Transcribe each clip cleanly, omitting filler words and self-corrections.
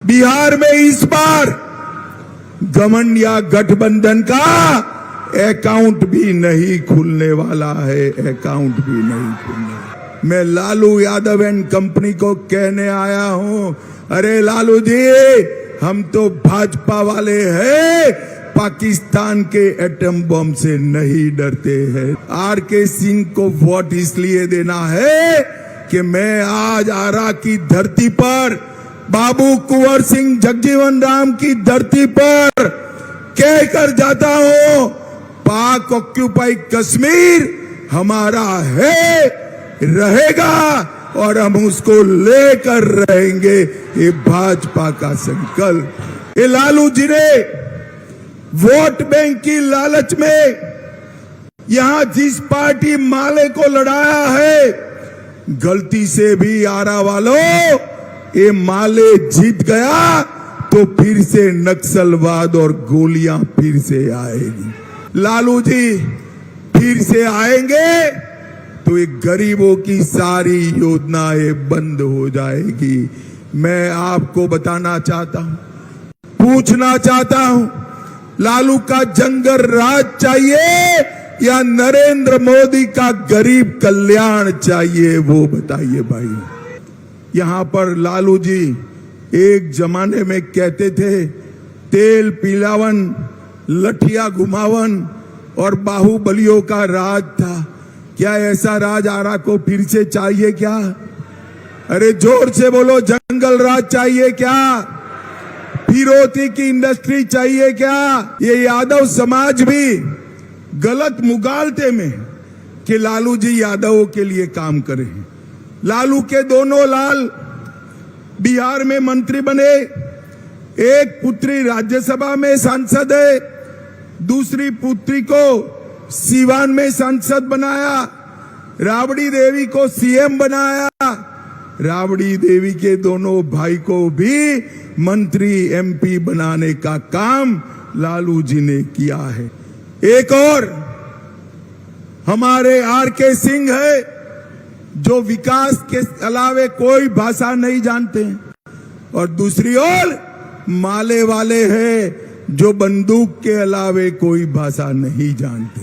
बिहार में इस बार घमंड या गठबंधन का अकाउंट भी नहीं खुलने वाला है, अकाउंट भी नहीं खुलने। मैं लालू यादव एंड कंपनी को कहने आया हूं, अरे लालू जी, हम तो भाजपा वाले हैं, पाकिस्तान के एटम बम से नहीं डरते हैं। आरके सिंह को वोट इसलिए देना है कि मैं आज आरा की धरती पर, बाबू कुंवर सिंह जगजीवन राम की धरती पर कहकर जाता हूं, पाक ऑक्यूपाई कश्मीर हमारा है, रहेगा और हम उसको लेकर रहेंगे। ये भाजपा का संकल्प। ये लालू जी ने वोट बैंक की लालच में यहां जिस पार्टी माले को लड़ाया है, गलती से भी आरा वालों ये माले जीत गया तो फिर से नक्सलवाद और गोलियां फिर से आएगी। लालू जी फिर से आएंगे तो ये गरीबों की सारी योजनाएं बंद हो जाएगी। मैं आपको बताना चाहता हूं, पूछना चाहता हूं, लालू का जंगल राज चाहिए या नरेंद्र मोदी का गरीब कल्याण चाहिए, वो बताइए भाई। यहां पर लालू जी एक जमाने में कहते थे तेल पिलावन, लठिया घुमावन और बाहुबलियों का राज था। क्या ऐसा राज आरा को फिर से चाहिए क्या? अरे जोर से बोलो, जंगल राज चाहिए क्या? फिरौती की इंडस्ट्री चाहिए क्या? ये यादव समाज भी गलत मुगालते में कि लालू जी यादवों के लिए काम करें। लालू के दोनों लाल बिहार में मंत्री बने, एक पुत्री राज्यसभा में सांसद है, दूसरी पुत्री को सीवान में सांसद बनाया, राबड़ी देवी को सीएम बनाया। राबड़ी देवी के दोनों भाई को भी मंत्री एमपी बनाने का काम लालू जी ने किया है। एक और हमारे आरके सिंह है जो विकास के अलावे कोई भाषा नहीं जानते हैं, और दूसरी ओर माले वाले हैं जो बंदूक के अलावे कोई भाषा नहीं जानते।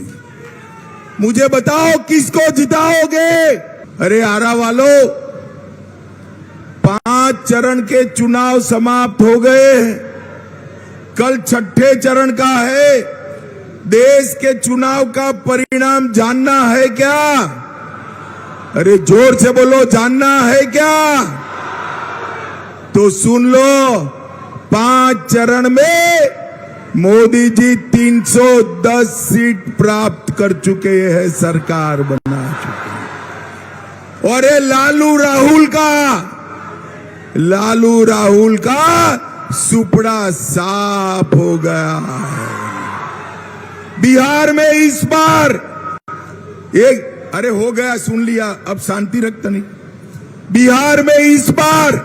मुझे बताओ किसको जिताओगे? अरे आरा वालों, 5 चरण के चुनाव समाप्त हो गए, कल 6ठे चरण का है। देश के चुनाव का परिणाम जानना है क्या? अरे जोर से बोलो, जानना है क्या? तो सुन लो, 5 चरण में मोदी जी 310 सीट प्राप्त कर चुके हैं, सरकार बना चुके हैं। और ये लालू राहुल का सुपड़ा साफ हो गया है। बिहार में इस बार एक, अरे हो गया, सुन लिया, अब शांति रखता नहीं। बिहार में इस बार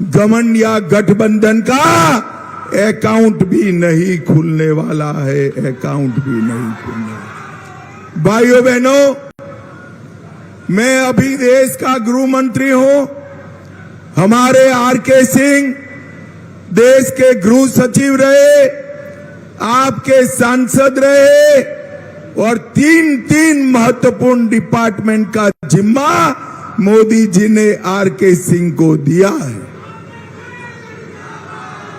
घमंड या गठबंधन का अकाउंट भी नहीं खुलने वाला है, अकाउंट भी नहीं खुलने वाला। भाइयों बहनों, मैं अभी देश का गृह मंत्री हूं, हमारे आरके सिंह देश के गृह सचिव रहे, आपके सांसद रहे, और 3 महत्वपूर्ण डिपार्टमेंट का जिम्मा मोदी जी ने आरके सिंह को दिया है।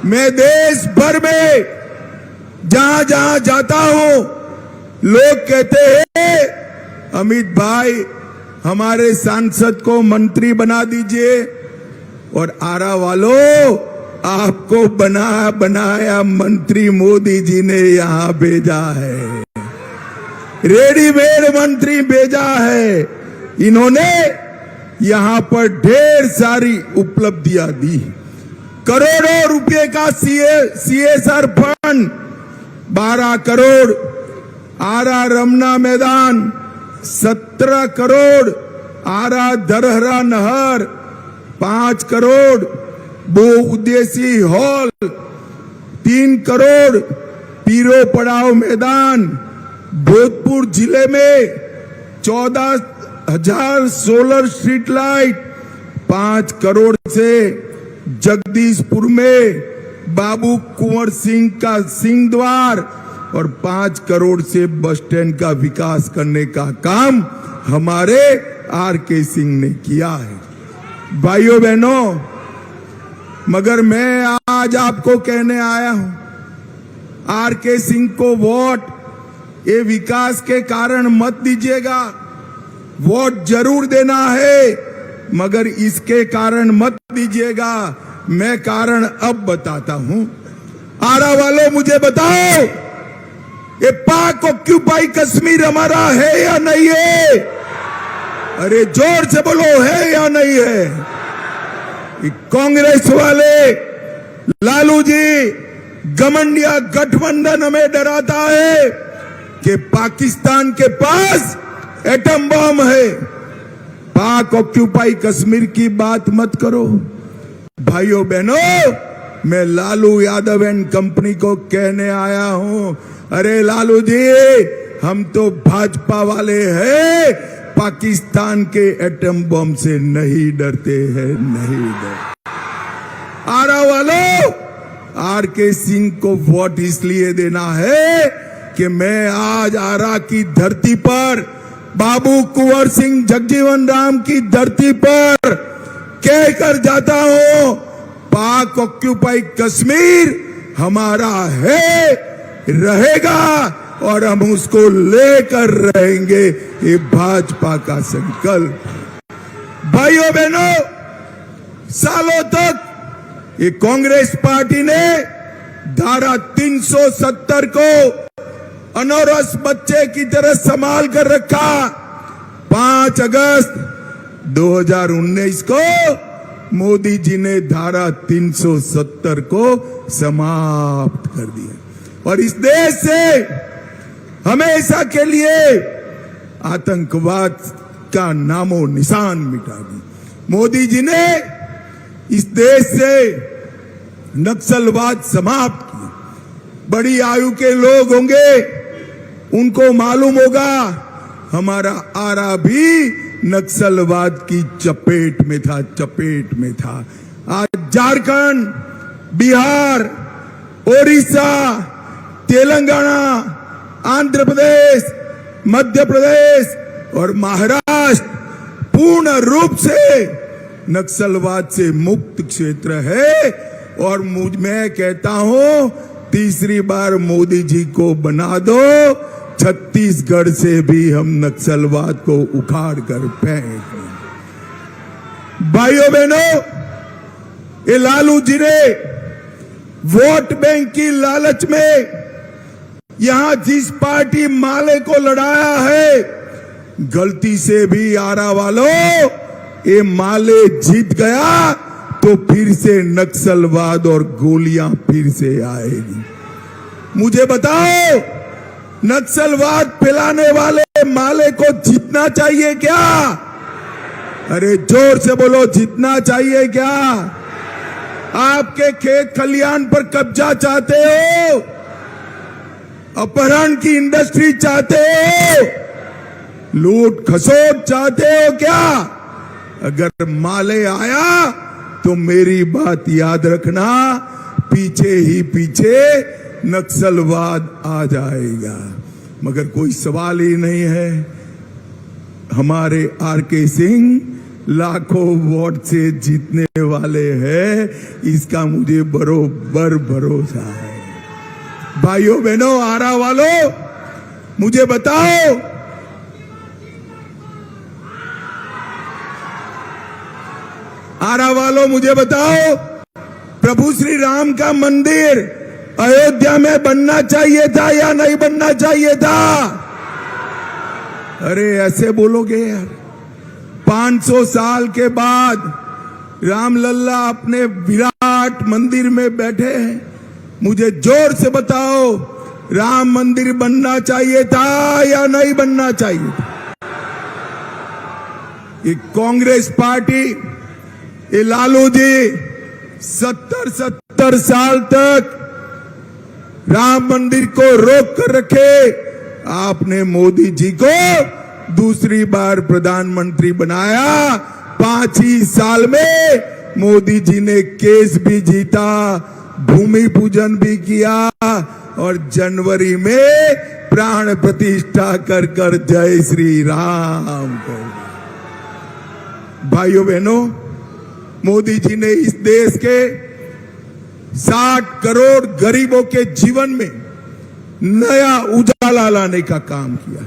मैं देश भर में जहां जहां जाता हूं, लोग कहते हैं अमित भाई हमारे सांसद को मंत्री बना दीजिए, और आरा वालों, आपको बनाया मंत्री मोदी जी ने यहां भेजा है, रेडीमेड मंत्री भेजा है। इन्होंने यहां पर ढेर सारी उपलब्धियां दी, करोड़ों रुपए का सीएसआर फंड, 12 करोड़, आरा रमना मैदान 17 करोड़, आरा दरहरा नहर 5 करोड़, बहुउद्देशीय हॉल 3 करोड़, पीरो पड़ाव मैदान, भोजपुर जिले में 14,000 सोलर स्ट्रीट लाइट 5 करोड़ से, जगदीशपुर में बाबू कुंवर सिंह का सिंह द्वार और 5 करोड़ से बस स्टैंड का विकास करने का काम हमारे आर.के. सिंह ने किया है। भाइयों बहनों, मगर मैं आज आपको कहने आया हूं, आर.के. सिंह को वोट ये विकास के कारण मत दीजिएगा। वोट जरूर देना है, मगर इसके कारण मत दीजिएगा। मैं कारण अब बताता हूं। आरा वालों, मुझे बताओ, ये पाक ऑक्यूपाई कश्मीर हमारा है या नहीं है? अरे जोर से बोलो, है या नहीं है? कांग्रेस वाले लालू जी घमंडिया गठबंधन हमें डराता है कि पाकिस्तान के पास एटम बम है। पाक ऑक्यूपाई कश्मीर की बात मत करो। भाइयों बहनों, मैं लालू यादव एंड कंपनी को कहने आया हूं, अरे लालू जी, हम तो भाजपा वाले हैं, पाकिस्तान के एटम बम से नहीं डरते हैं, नहीं डरते। आरा वालों, आर.के. सिंह को वोट इसलिए देना है कि मैं आज आरा की धरती पर, बाबू कुंवर सिंह जगजीवन राम की धरती पर कहकर जाता हूं, पाक ऑक्यूपाई कश्मीर हमारा है, रहेगा और हम उसको लेकर रहेंगे। ये भाजपा का संकल्प। भाइयों बहनों, सालों तक ये कांग्रेस पार्टी ने धारा 370 को अनौरस बच्चे की तरह संभाल कर रखा। 5 अगस्त 2019 को मोदी जी ने धारा 370 को समाप्त कर दिया और इस देश से हमेशा के लिए आतंकवाद का नामो निशान मिटा दी। मोदी जी ने इस देश से नक्सलवाद समाप्त किया। बड़ी आयु के लोग होंगे, उनको मालूम होगा, हमारा आरा भी नक्सलवाद की चपेट में था, चपेट में था। आज झारखंड, बिहार, ओडिशा, तेलंगाना, आंध्र प्रदेश, मध्य प्रदेश और महाराष्ट्र पूर्ण रूप से नक्सलवाद से मुक्त क्षेत्र है। और मैं कहता हूं, तीसरी बार मोदी जी को बना दो, छत्तीसगढ़ से भी हम नक्सलवाद को उखाड़ कर फेंक दें। भाइयों बहनों, ये लालू जी ने वोट बैंक की लालच में यहां जिस पार्टी माले को लड़ाया है, गलती से भी आरा वालों ये माले जीत गया तो फिर से नक्सलवाद और गोलियां फिर से आएगी। मुझे बताओ, नक्सलवाद फैलाने वाले माले को जीतना चाहिए क्या? अरे जोर से बोलो, जीतना चाहिए क्या? आपके खेत खलियान पर कब्जा चाहते हो? अपहरण की इंडस्ट्री चाहते हो? लूट खसोट चाहते हो क्या? अगर माले आया तो मेरी बात याद रखना, पीछे ही पीछे नक्सलवाद आ जाएगा। मगर कोई सवाल ही नहीं है, हमारे आर.के. सिंह लाखों वोट से जीतने वाले हैं, इसका मुझे बरोबर भरोसा है। भाइयों बहनों, आरा वालों, मुझे बताओ, आरा वालों मुझे बताओ, प्रभु श्री राम का मंदिर अयोध्या में बनना चाहिए था या नहीं बनना चाहिए था? अरे ऐसे बोलोगे यार? 500 साल के बाद रामलल्ला अपने विराट मंदिर में बैठे हैं। मुझे जोर से बताओ, राम मंदिर बनना चाहिए था या नहीं बनना चाहिए था? ये कांग्रेस पार्टी, ये लालू जी 70 साल तक राम मंदिर को रोक कर रखे। आपने मोदी जी को दूसरी बार प्रधानमंत्री बनाया। 5 ही साल में मोदी जी ने केस भी जीता, भूमि पूजन भी किया और जनवरी में प्राण प्रतिष्ठा कर कर जय श्री राम कर। भाइयों बहनों, मोदी जी ने इस देश के 60 करोड़ गरीबों के जीवन में नया उजाला लाने का काम किया।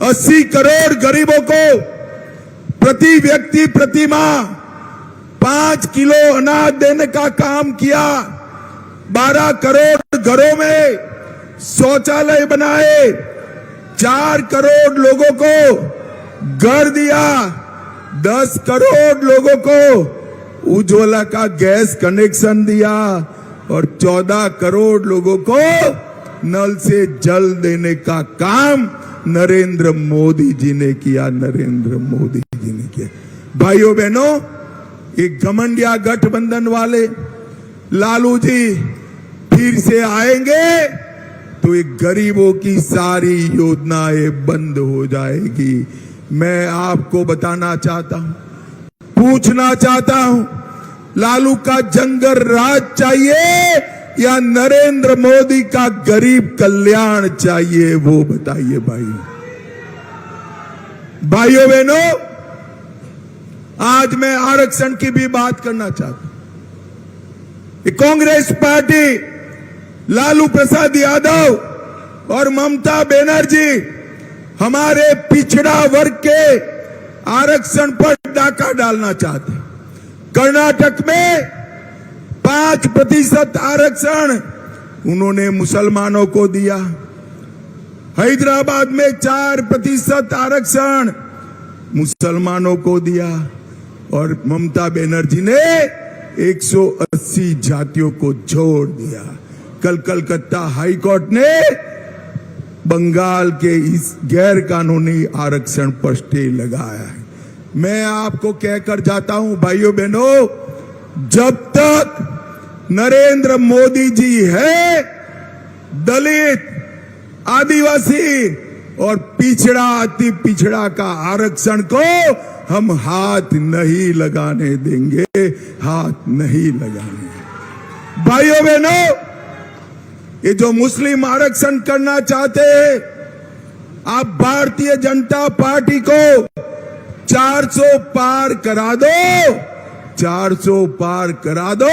80 करोड़ गरीबों को प्रति व्यक्ति प्रति माह 5 किलो अनाज देने का काम किया। 12 करोड़ घरों में शौचालय बनाए। 4 करोड़ लोगों को घर दिया। 10 करोड़ लोगों को उज्ज्वला का गैस कनेक्शन दिया और 14 करोड़ लोगों को नल से जल देने का काम नरेंद्र मोदी जी ने किया। नरेंद्र मोदी जी ने किया। भाइयों बहनों, एक घमंडिया गठबंधन वाले लालू जी फिर से आएंगे तो एक गरीबों की सारी योजनाएं बंद हो जाएगी। मैं आपको बताना चाहता हूं, पूछना चाहता हूं, लालू का जंगल राज चाहिए या नरेंद्र मोदी का गरीब कल्याण चाहिए, वो बताइए भाइयों। भाइयों बहनों, आज मैं आरक्षण की भी बात करना चाहता हूं। कांग्रेस पार्टी, लालू प्रसाद यादव और ममता बनर्जी हमारे पिछड़ा वर्ग के आरक्षण पर डाका डालना चाहते हैं। कर्नाटक में 5% आरक्षण उन्होंने मुसलमानों को दिया। हैदराबाद में 4% आरक्षण मुसलमानों को दिया और ममता बनर्जी ने 180 जातियों को छोड़ दिया। कल कलकत्ता हाईकोर्ट ने बंगाल के इस गैर कानूनी आरक्षण पर स्टे लगाया है। मैं आपको कहकर जाता हूं भाइयों बहनों, जब तक नरेंद्र मोदी जी है, दलित, आदिवासी और पिछड़ा अति पिछड़ा का आरक्षण को हम हाथ नहीं लगाने देंगे, हाथ नहीं लगाने। भाइयों बहनों, ये जो मुस्लिम आरक्षण करना चाहते हैं, आप भारतीय जनता पार्टी को 400 पार करा दो, 400 पार करा दो।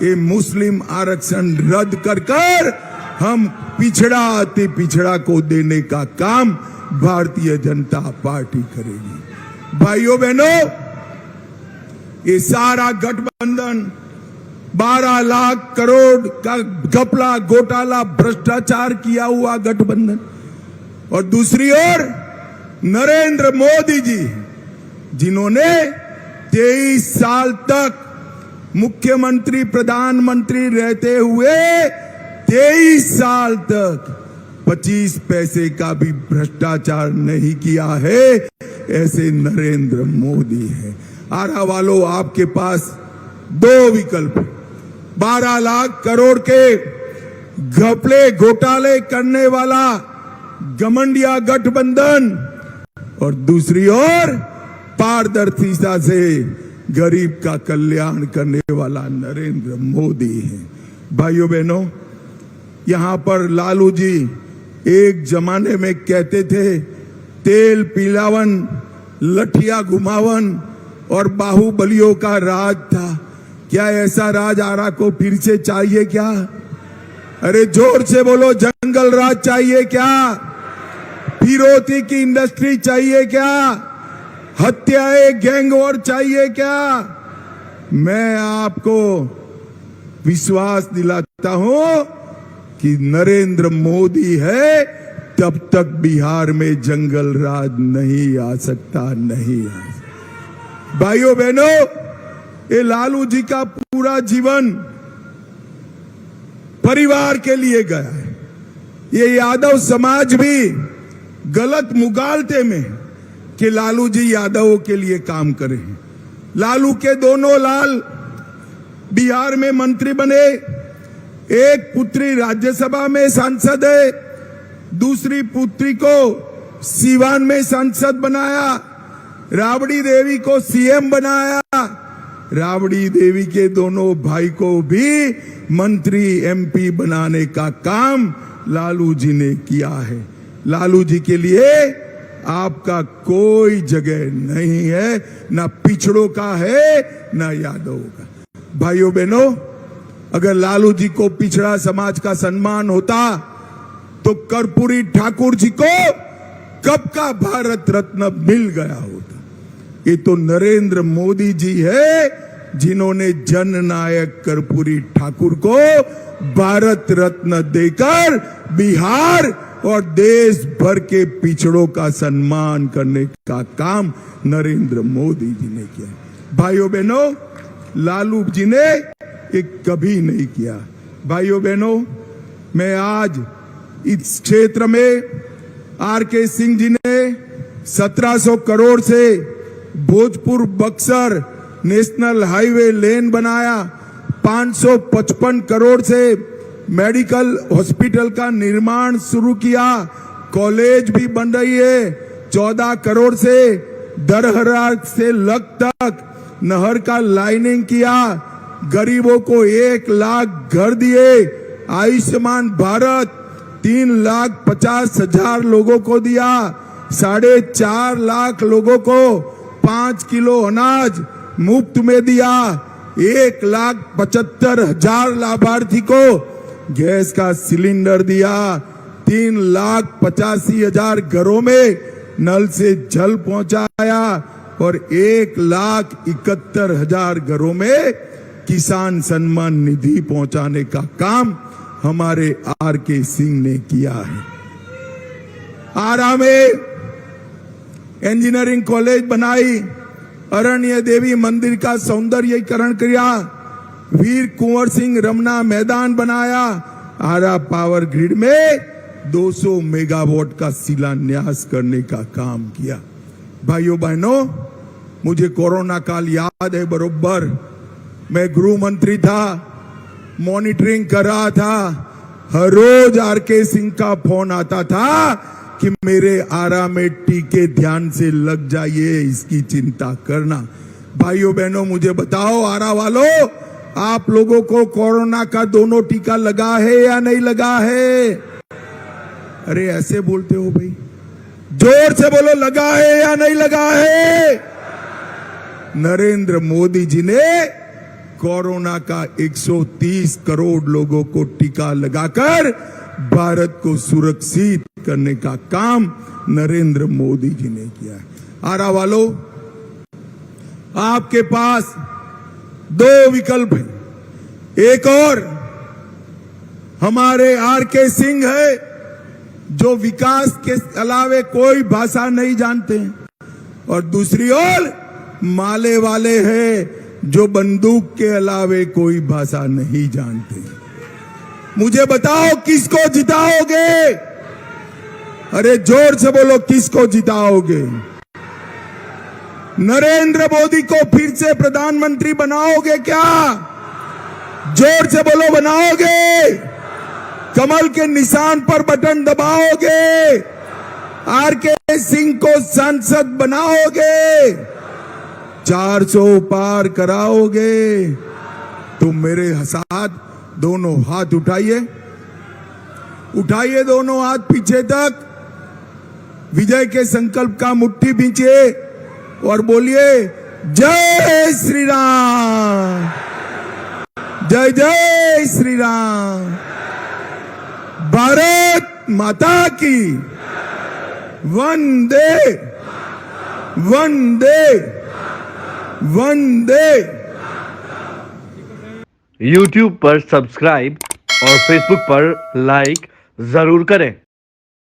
ये मुस्लिम आरक्षण रद्द कर हम पिछड़ा अति पिछड़ा को देने का काम भारतीय जनता पार्टी करेगी। भाइयों बहनों, ये सारा गठबंधन 12 लाख करोड़ का घपला घोटाला भ्रष्टाचार किया हुआ गठबंधन, और दूसरी ओर नरेंद्र मोदी जी जिन्होंने 23 साल तक मुख्यमंत्री प्रधानमंत्री रहते हुए 23 साल तक 25 पैसे का भी भ्रष्टाचार नहीं किया है, ऐसे नरेंद्र मोदी है। आरा वालों, आपके पास 2 विकल्प, 12 लाख करोड़ के घपले घोटाले करने वाला घमंडिया गठबंधन और दूसरी ओर पारदर्शिता से गरीब का कल्याण करने वाला नरेंद्र मोदी है। भाइयों बहनों, यहां पर लालू जी एक जमाने में कहते थे तेल पिलावन, लठिया घुमावन और बाहुबलियों का राज था। क्या ऐसा राज आरा को फिर से चाहिए क्या? अरे जोर से बोलो, जंगल राज चाहिए क्या? फिरौती की इंडस्ट्री चाहिए क्या? हत्याएं, गैंग वॉर चाहिए क्या? मैं आपको विश्वास दिलाता हूं कि नरेंद्र मोदी है, तब तक बिहार में जंगल राज नहीं आ सकता, नहीं आ सकता। भाइयों बहनों, ये लालू जी का पूरा जीवन परिवार के लिए गया है। ये यादव समाज भी गलत मुगालते में कि लालू जी यादवों के लिए काम करें। लालू के दोनों लाल बिहार में मंत्री बने, एक पुत्री राज्यसभा में सांसद है, दूसरी पुत्री को सीवान में सांसद बनाया, राबड़ी देवी को सीएम बनाया, राबड़ी देवी के दोनों भाई को भी मंत्री एमपी बनाने का काम लालू जी ने किया है। लालू जी के लिए आपका कोई जगह नहीं है, ना पिछड़ों का है ना यादव का। भाइयों बहनों, अगर लालू जी को पिछड़ा समाज का सम्मान होता तो कर्पूरी ठाकुर जी को कब का भारत रत्न मिल गया होता। ये तो नरेंद्र मोदी जी है जिन्होंने जननायक कर्पूरी ठाकुर को भारत रत्न देकर बिहार और देश भर के पिछड़ों का सम्मान करने का काम नरेंद्र मोदी जी ने किया। भाइयों बहनों, लालू जी ने ये कभी नहीं किया। भाइयों बहनों, मैं आज इस क्षेत्र में आरके सिंह जी ने 1700 करोड़ से भोजपुर बक्सर नेशनल हाईवे लेन बनाया, 555 करोड़ से मेडिकल हॉस्पिटल का निर्माण शुरू किया, कॉलेज भी बन रही है, 14 करोड़ से दरहरा से लग तक नहर का लाइनिंग किया, गरीबों को 1 लाख घर दिए, आयुष्मान भारत 3,50,000 लोगों को दिया, 4.5 लाख लोगों को 5 किलो अनाज मुफ्त में दिया, 1,75,000 लाभार्थी को गैस का सिलेंडर दिया, 3,85,000 घरों में नल से जल पहुंचाया और 1,71,000 घरों में किसान सम्मान निधि पहुंचाने का काम हमारे आरके सिंह ने किया है। आरा में इंजीनियरिंग कॉलेज बनाई, अरण्य देवी मंदिर का सौंदर्यीकरण किया, वीर कुंवर सिंह रमना मैदान बनाया, आरा पावर ग्रिड में 200 मेगावाट का शिलान्यास करने का काम किया। भाइयों बहनों, मुझे कोरोना काल याद है बरोबर। मैं गृह मंत्री था, मॉनिटरिंग कर रहा था, हर रोज आरके सिंह का फोन आता था कि मेरे आरा में टीके ध्यान से लग जाइए, इसकी चिंता करना। भाइयों बहनों, मुझे बताओ आरा वालों, आप लोगों को कोरोना का दोनों टीका लगा है या नहीं लगा है? अरे ऐसे बोलते हो भाई, जोर से बोलो, लगा है या नहीं लगा है? नरेंद्र मोदी जी ने कोरोना का 130 करोड़ लोगों को टीका लगाकर भारत को सुरक्षित करने का काम नरेंद्र मोदी जी ने किया है। आरा वालों, आपके पास 2 विकल्प हैं। एक और हमारे आरके सिंह है जो विकास के अलावे कोई भाषा नहीं जानते हैं, और दूसरी ओर माले वाले हैं जो बंदूक के अलावे कोई भाषा नहीं जानते। मुझे बताओ किसको जिताओगे? अरे जोर से बोलो, किसको जिताओगे? नरेंद्र मोदी को फिर से प्रधानमंत्री बनाओगे क्या? जोर से बोलो, बनाओगे? कमल के निशान पर बटन दबाओगे? आरके सिंह को सांसद बनाओगे? 400 पार कराओगे? तो मेरे साथ दोनों हाथ उठाइए, उठाइए दोनों हाथ पीछे तक, विजय के संकल्प का मुट्ठी भींचिए और बोलिए, जय श्री राम, जय जय श्री राम, भारत माता की, वंदे वंदे वंदे। YouTube पर सब्सक्राइब और Facebook पर लाइक जरूर करें।